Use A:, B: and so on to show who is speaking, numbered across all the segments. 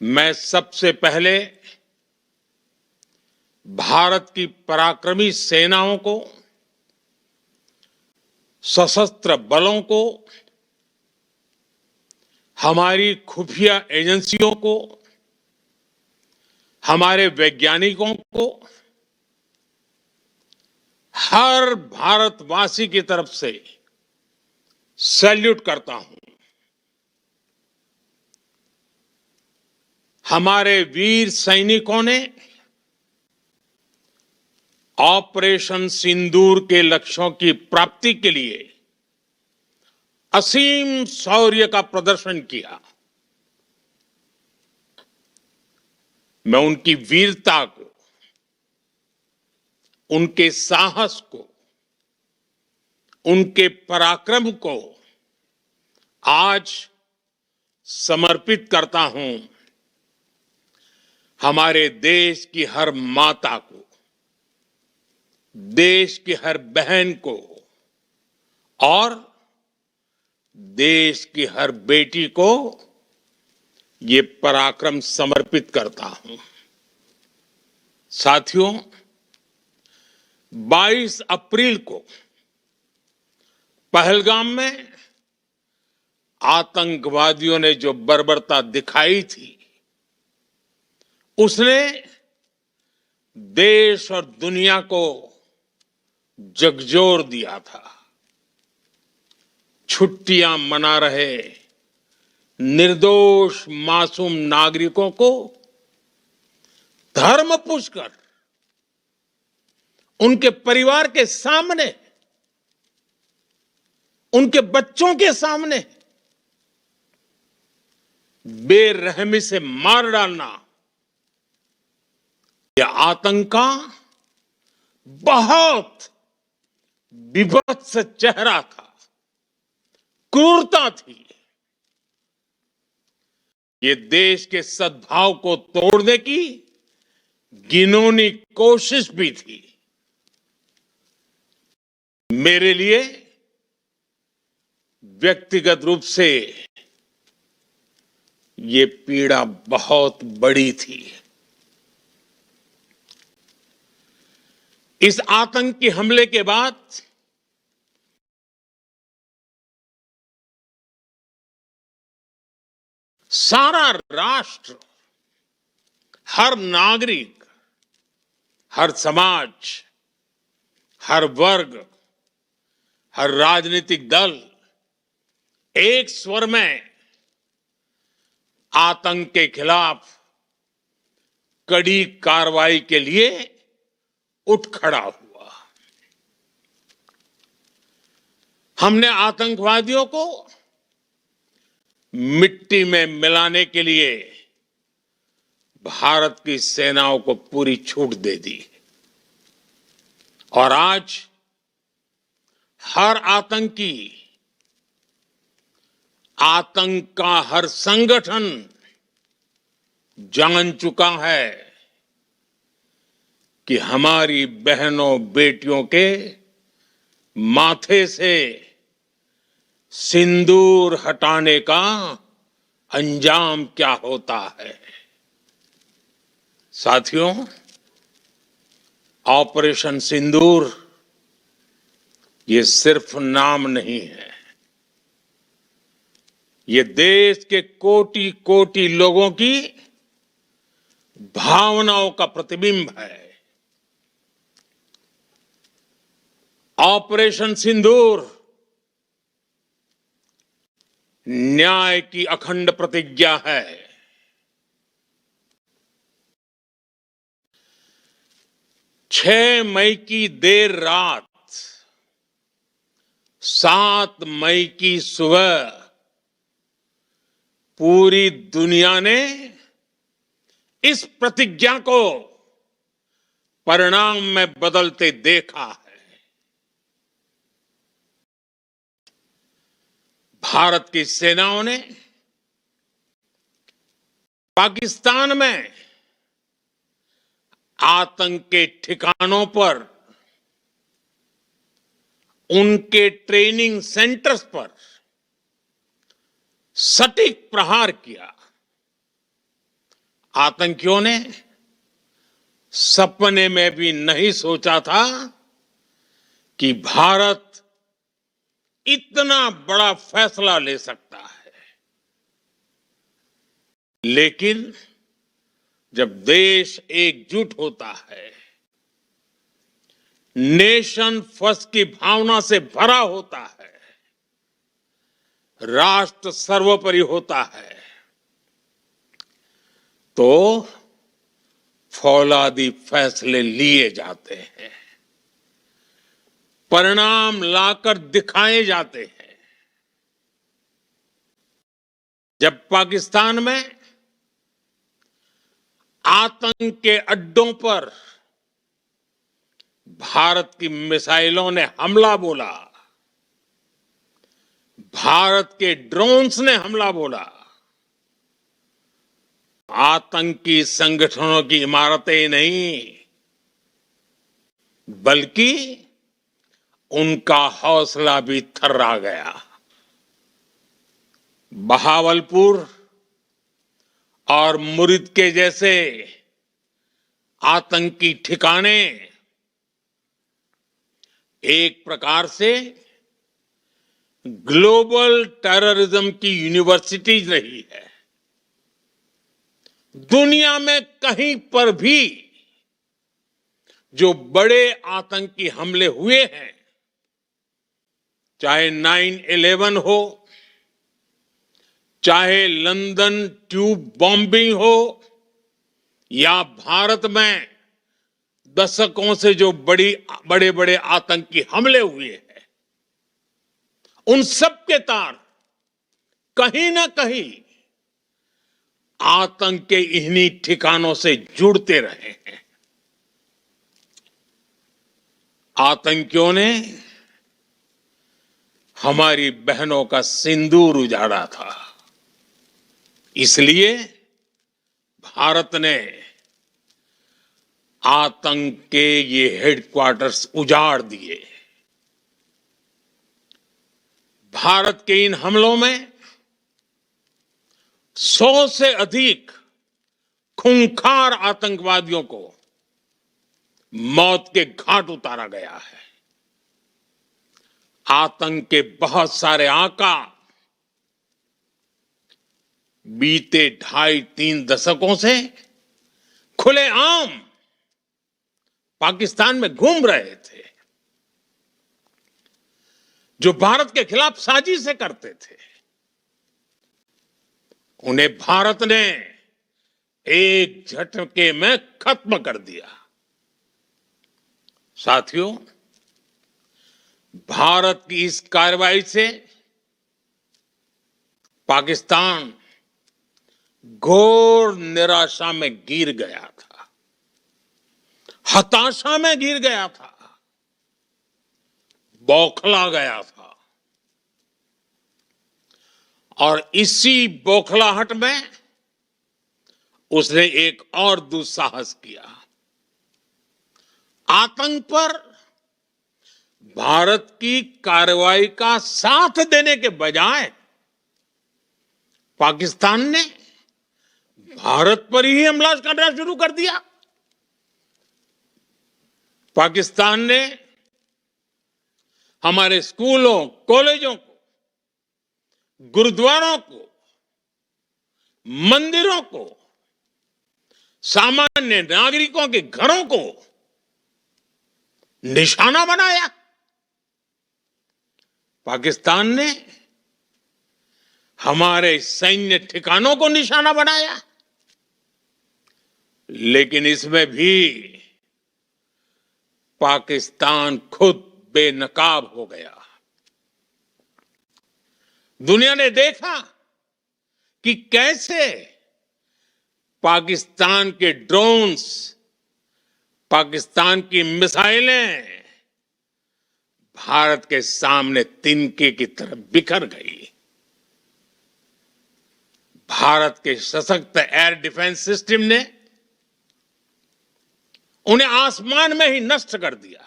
A: मैं सबसे पहले भारत की पराक्रमी सेनाओं को, सशस्त्र बलों को, हमारी खुफिया एजेंसियों को, हमारे वैज्ञानिकों को, हर भारतवासी की तरफ से सैल्यूट करता हूं। हमारे वीर सैनिकों ने ऑपरेशन सिंदूर के लक्ष्यों की प्राप्ति के लिए असीम शौर्य का प्रदर्शन किया। मैं उनकी वीरता को, उनके साहस को, उनके पराक्रम को आज समर्पित करता हूं हमारे देश की हर माता को, देश की हर बहन को और देश की हर बेटी को ये पराक्रम समर्पित करता हूं। साथियों, 22 अप्रैल को पहलगाम में आतंकवादियों ने जो बर्बरता दिखाई थी, उसने देश और दुनिया को झकझोर दिया था। छुट्टियां मना रहे निर्दोष मासूम नागरिकों को धर्म पूछकर उनके परिवार के सामने, उनके बच्चों के सामने बेरहमी से मार डालना, यह आतंक का बहुत विभत्स चेहरा था, क्रूरता थी। ये देश के सद्भाव को तोड़ने की घिनौनी कोशिश भी थी। मेरे लिए व्यक्तिगत रूप से ये पीड़ा बहुत बड़ी थी। इस आतंकी हमले के बाद सारा राष्ट्र, हर नागरिक, हर समाज, हर वर्ग, हर राजनीतिक दल एक स्वर में आतंक के खिलाफ कड़ी कार्रवाई के लिए उठ खड़ा हुआ। हमने आतंकवादियों को मिट्टी में मिलाने के लिए भारत की सेनाओं को पूरी छूट दे दी और आज हर आतंकी, आतंक का हर संगठन जान चुका है कि हमारी बहनों बेटियों के माथे से सिंदूर हटाने का अंजाम क्या होता है। साथियों, ऑपरेशन सिंदूर ये सिर्फ नाम नहीं है, ये देश के कोटि कोटि लोगों की भावनाओं का प्रतिबिंब है। ऑपरेशन सिंदूर न्याय की अखंड प्रतिज्ञा है। 6 मई की देर रात, 7 मई की सुबह पूरी दुनिया ने इस प्रतिज्ञा को परिणाम में बदलते देखा है। भारत की सेनाओं ने पाकिस्तान में आतंक के ठिकानों पर, उनके ट्रेनिंग सेंटर्स पर सटीक प्रहार किया। आतंकियों ने सपने में भी नहीं सोचा था कि भारत इतना बड़ा फैसला ले सकता है। लेकिन जब देश एकजुट होता है, नेशन फर्स्ट की भावना से भरा होता है, राष्ट्र सर्वोपरि होता है, तो फौलादी फैसले लिए जाते हैं, परिणाम लाकर दिखाए जाते हैं। जब पाकिस्तान में आतंक के अड्डों पर भारत की मिसाइलों ने हमला बोला, भारत के ड्रोन्स ने हमला बोला, आतंकी संगठनों की इमारतें नहीं, बल्कि उनका हौसला भी थर्रा गया। बहावलपुर और मुरिद के जैसे आतंकी ठिकाने एक प्रकार से ग्लोबल टेररिज्म की यूनिवर्सिटीज रही है। दुनिया में कहीं पर भी जो बड़े आतंकी हमले हुए हैं, चाहे 9/11 हो, चाहे लंदन ट्यूब बॉम्बिंग हो, या भारत में दशकों से जो बड़े बड़े आतंकी हमले हुए हैं, उन सब के तार कहीं ना कहीं आतंक के इन्हीं ठिकानों से जुड़ते रहे हैं। आतंकियों ने हमारी बहनों का सिंदूर उजाड़ा था, इसलिए भारत ने आतंक के ये हेडक्वार्टर्स उजाड़ दिए। भारत के इन हमलों में 100 से अधिक खूंखार आतंकवादियों को मौत के घाट उतारा गया है। आतंक के बहुत सारे आका बीते 2.5-3 दशकों से खुलेआम पाकिस्तान में घूम रहे थे, जो भारत के खिलाफ साजिशें करते थे। उन्हें भारत ने एक झटके में खत्म कर दिया। साथियों, भारत की इस कार्रवाई से पाकिस्तान घोर निराशा में गिर गया था, हताशा में गिर गया था, बौखला गया था। और इसी बौखलाहट में उसने एक और दुस्साहस किया। आतंक पर भारत की कार्रवाई का साथ देने के बजाय पाकिस्तान ने भारत पर ही हमला करना शुरू कर दिया। पाकिस्तान ने हमारे स्कूलों, कॉलेजों को, गुरुद्वारों को, मंदिरों को, सामान्य नागरिकों के घरों को निशाना बनाया। पाकिस्तान ने हमारे सैन्य ठिकानों को निशाना बनाया। लेकिन इसमें भी पाकिस्तान खुद बेनकाब हो गया। दुनिया ने देखा कि कैसे पाकिस्तान के ड्रोन्स, पाकिस्तान की मिसाइलें भारत के सामने तिनके की तरह बिखर गई। भारत के सशक्त एयर डिफेंस सिस्टम ने उन्हें आसमान में ही नष्ट कर दिया।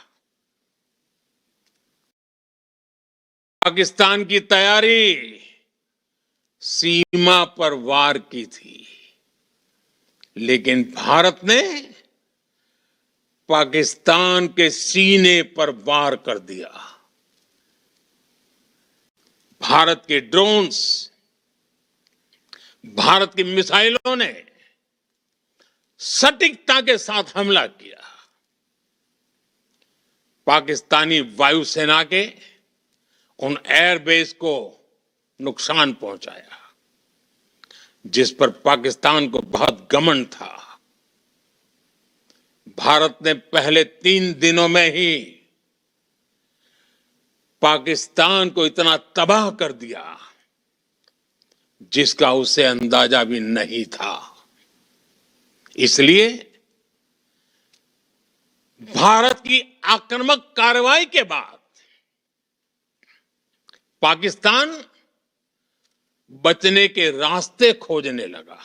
A: पाकिस्तान की तैयारी सीमा पर वार की थी, लेकिन भारत ने पाकिस्तान के सीने पर वार कर दिया। भारत के ड्रोन्स, भारत की मिसाइलों ने सटीकता के साथ हमला किया। पाकिस्तानी वायुसेना के उन एयरबेस को नुकसान पहुंचाया, जिस पर पाकिस्तान को बहुत घमंड था। भारत ने पहले 3 दिनों में ही पाकिस्तान को इतना तबाह कर दिया जिसका उसे अंदाजा भी नहीं था। इसलिए भारत की आक्रामक कार्रवाई के बाद पाकिस्तान बचने के रास्ते खोजने लगा।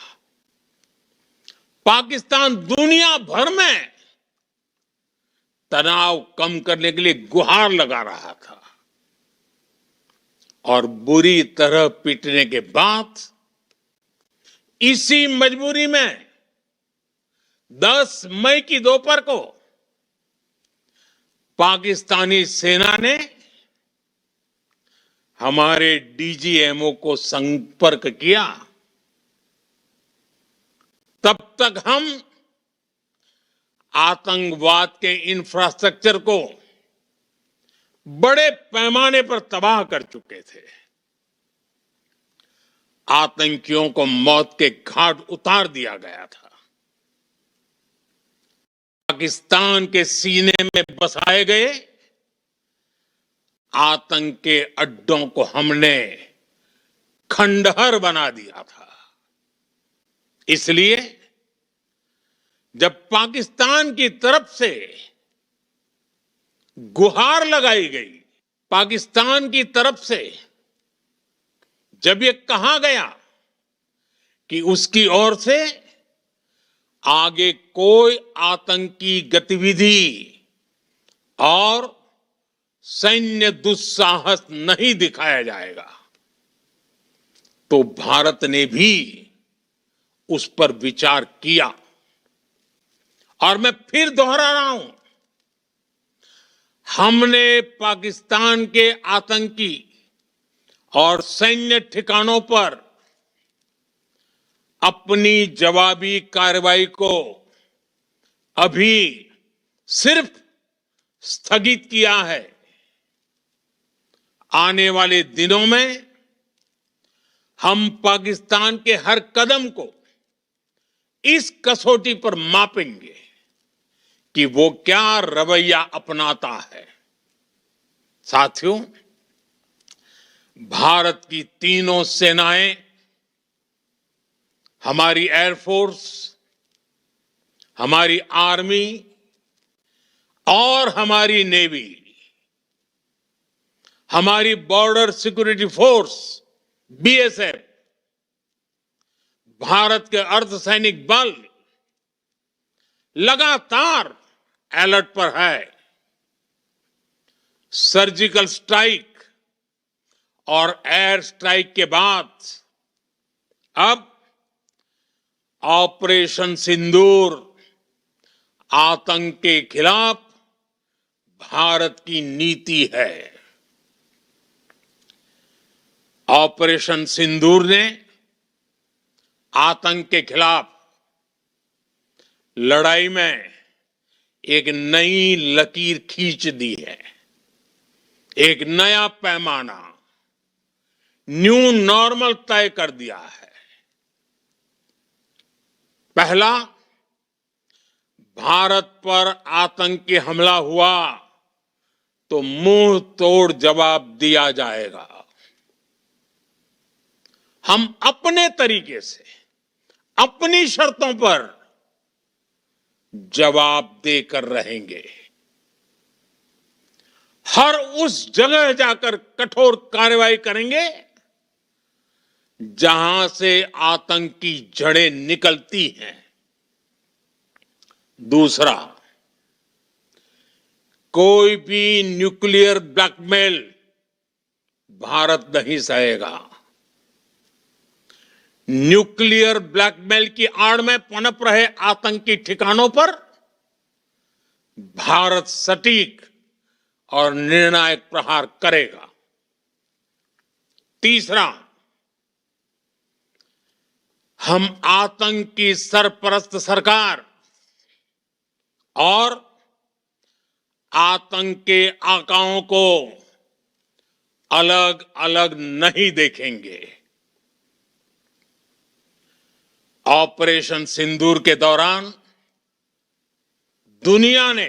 A: पाकिस्तान दुनिया भर में तनाव कम करने के लिए गुहार लगा रहा था और बुरी तरह पीटने के बाद इसी मजबूरी में 10 मई की दोपहर को पाकिस्तानी सेना ने हमारे डीजीएमओ को संपर्क किया। तब तक हम आतंकवाद के इंफ्रास्ट्रक्चर को बड़े पैमाने पर तबाह कर चुके थे। आतंकियों को मौत के घाट उतार दिया गया था। पाकिस्तान के सीने में बसाए गए आतंक के अड्डों को हमने खंडहर बना दिया था। इसलिए जब पाकिस्तान की तरफ से गुहार लगाई गई, पाकिस्तान की तरफ से जब ये कहा गया कि उसकी ओर से आगे कोई आतंकी गतिविधि और सैन्य दुस्साहस नहीं दिखाया जाएगा, तो भारत ने भी उस पर विचार किया। और मैं फिर दोहरा रहा हूं, हमने पाकिस्तान के आतंकी और सैन्य ठिकानों पर अपनी जवाबी कार्रवाई को अभी सिर्फ स्थगित किया है। आने वाले दिनों में हम पाकिस्तान के हर कदम को इस कसौटी पर मापेंगे कि वो क्या रवैया अपनाता है। साथियों, भारत की तीनों सेनाएं, हमारी एयरफोर्स, हमारी आर्मी और हमारी नेवी, हमारी border security force BSF, Bharat के अर्धसैनिक बल लगातार अलर्ट पर है। सर्जिकल स्ट्राइक और एयर स्ट्राइक के बाद अब ऑपरेशन सिंदूर आतंक के खिलाफ भारत की नीति है। ऑपरेशन सिंदूर ने आतंक के खिलाफ लड़ाई में एक नई लकीर खींच दी है, एक नया पैमाना, न्यू नॉर्मल तय कर दिया है। पहला, भारत पर आतंकी हमला हुआ तो मुंह तोड़ जवाब दिया जाएगा। हम अपने तरीके से, अपनी शर्तों पर जवाब देकर रहेंगे। हर उस जगह जाकर कठोर कार्रवाई करेंगे जहां से आतंक की जड़ें निकलती हैं। दूसरा, कोई भी न्यूक्लियर ब्लैकमेल भारत नहीं सहेगा। न्यूक्लियर ब्लैकमेल की आड़ में पनप रहे आतंकी ठिकानों पर भारत सटीक और निर्णायक प्रहार करेगा। तीसरा, हम आतंक की सरपरस्त सरकार और आतंक के आकाओं को अलग अलग नहीं देखेंगे। ऑपरेशन सिंदूर के दौरान दुनिया ने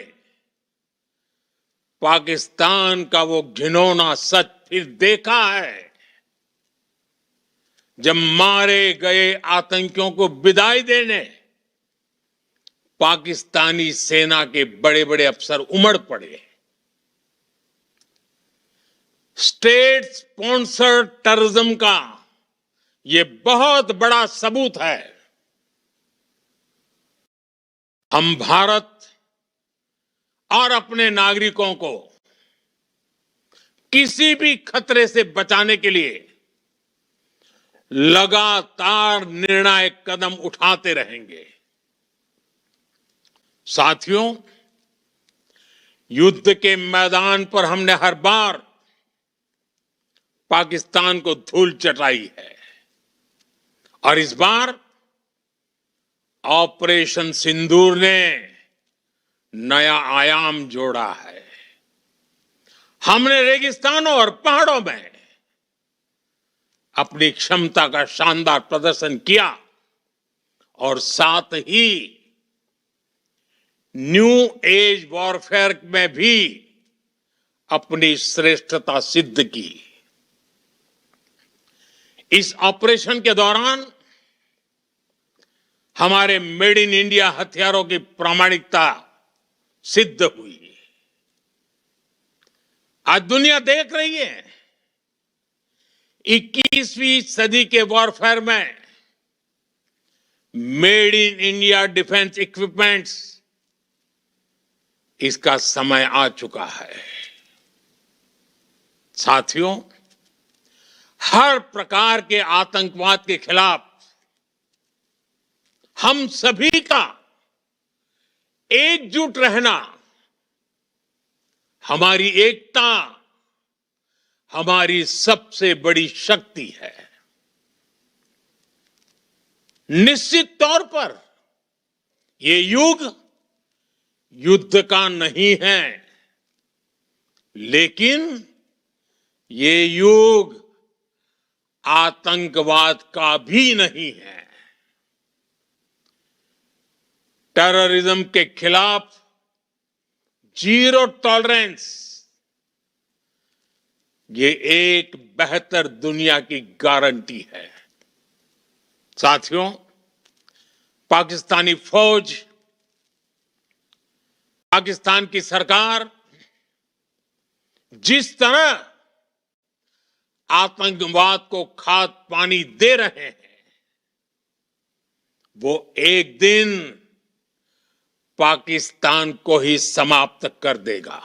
A: पाकिस्तान का वो घिनौना सच फिर देखा है, जब मारे गए आतंकियों को विदाई देने पाकिस्तानी सेना के बड़े बड़े अफसर उमड़ पड़े। स्टेट स्पॉन्सर्ड टेररिज्म का ये बहुत बड़ा सबूत है। हम भारत और अपने नागरिकों को किसी भी खतरे से बचाने के लिए लगातार निर्णायक कदम उठाते रहेंगे। साथियों, युद्ध के मैदान पर हमने हर बार पाकिस्तान को धूल चटाई है और इस बार ऑपरेशन सिंदूर ने नया आयाम जोड़ा है। हमने रेगिस्तानों और पहाड़ों में अपनी क्षमता का शानदार प्रदर्शन किया और साथ ही न्यू एज वॉरफेयर में भी अपनी श्रेष्ठता सिद्ध की। इस ऑपरेशन के दौरान हमारे मेड इन इंडिया हथियारों की प्रामाणिकता सिद्ध हुई। आज दुनिया देख रही है 21वीं सदी के वॉरफेयर में made in India defence equipments, इसका समय आ चुका है। साथियों, हर प्रकार के आतंकवाद के खिलाफ हम सभी का एकजुट रहना, हमारी एकता हमारी सबसे बड़ी शक्ति है। निश्चित तौर पर ये युग युद्ध का नहीं है, लेकिन ये युग आतंकवाद का भी नहीं है। टेररिज्म के खिलाफ जीरो टॉलरेंस, ये एक बेहतर दुनिया की गारंटी है। साथियों, पाकिस्तानी फौज, पाकिस्तान की सरकार जिस तरह आतंकवाद को खाद पानी दे रहे हैं, वो एक दिन पाकिस्तान को ही समाप्त कर देगा।